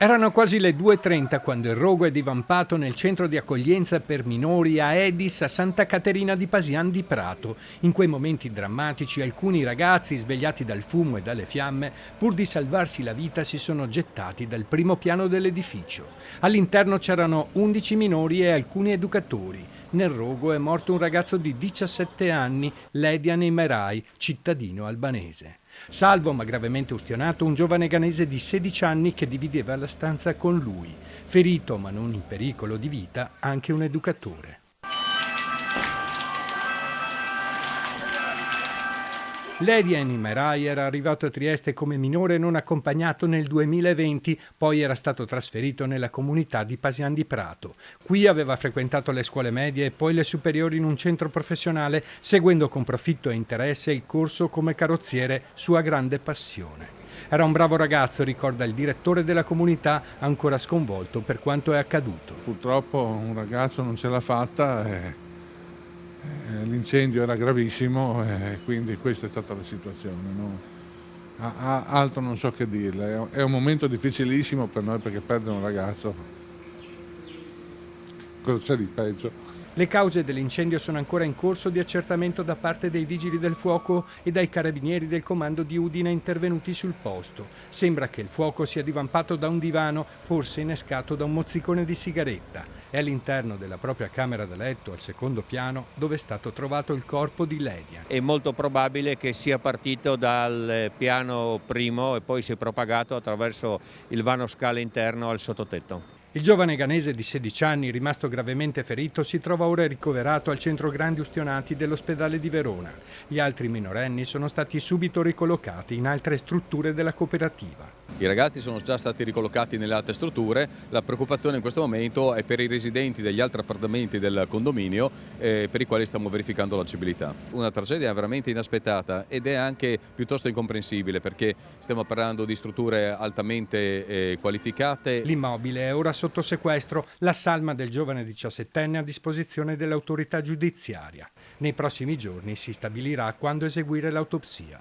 Erano quasi le 2:30 quando il rogo è divampato nel centro di accoglienza per minori a Edis a Santa Caterina di Pasian di Prato. In quei momenti drammatici alcuni ragazzi, svegliati dal fumo e dalle fiamme, pur di salvarsi la vita si sono gettati dal primo piano dell'edificio. All'interno c'erano 11 minori e alcuni educatori. Nel rogo è morto un ragazzo di 17 anni, Ledian Imerai, cittadino albanese. Salvo ma gravemente ustionato un giovane ghanese di 16 anni che divideva la stanza con lui. Ferito ma non in pericolo di vita anche un educatore. Ledian Imerai era arrivato a Trieste come minore non accompagnato nel 2020, poi era stato trasferito nella comunità di Pasian di Prato. Qui aveva frequentato le scuole medie e poi le superiori in un centro professionale, seguendo con profitto e interesse il corso come carrozziere, sua grande passione. Era un bravo ragazzo, ricorda il direttore della comunità, ancora sconvolto per quanto è accaduto. Purtroppo un ragazzo non ce l'ha fatta e l'incendio era gravissimo e quindi questa è stata la situazione, no? Altro non so che dirle, è un momento difficilissimo per noi perché perdere un ragazzo, cosa c'è di peggio? Le cause dell'incendio sono ancora in corso di accertamento da parte dei vigili del fuoco e dai carabinieri del comando di Udine intervenuti sul posto. Sembra che il fuoco sia divampato da un divano, forse innescato da un mozzicone di sigaretta. È all'interno della propria camera da letto, al secondo piano, dove è stato trovato il corpo di Ledian. È molto probabile che sia partito dal piano primo e poi si è propagato attraverso il vano scale interno al sottotetto. Il giovane ghanese di 16 anni, rimasto gravemente ferito, si trova ora ricoverato al centro grandi ustionati dell'ospedale di Verona. Gli altri minorenni sono stati subito ricollocati in altre strutture della cooperativa. I ragazzi sono già stati ricollocati nelle altre strutture, la preoccupazione in questo momento è per i residenti degli altri appartamenti del condominio per i quali stiamo verificando l'agibilità. Una tragedia veramente inaspettata ed è anche piuttosto incomprensibile perché stiamo parlando di strutture altamente qualificate. L'immobile è ora sotto sequestro, la salma del giovane 17enne a disposizione dell'autorità giudiziaria. Nei prossimi giorni si stabilirà quando eseguire l'autopsia.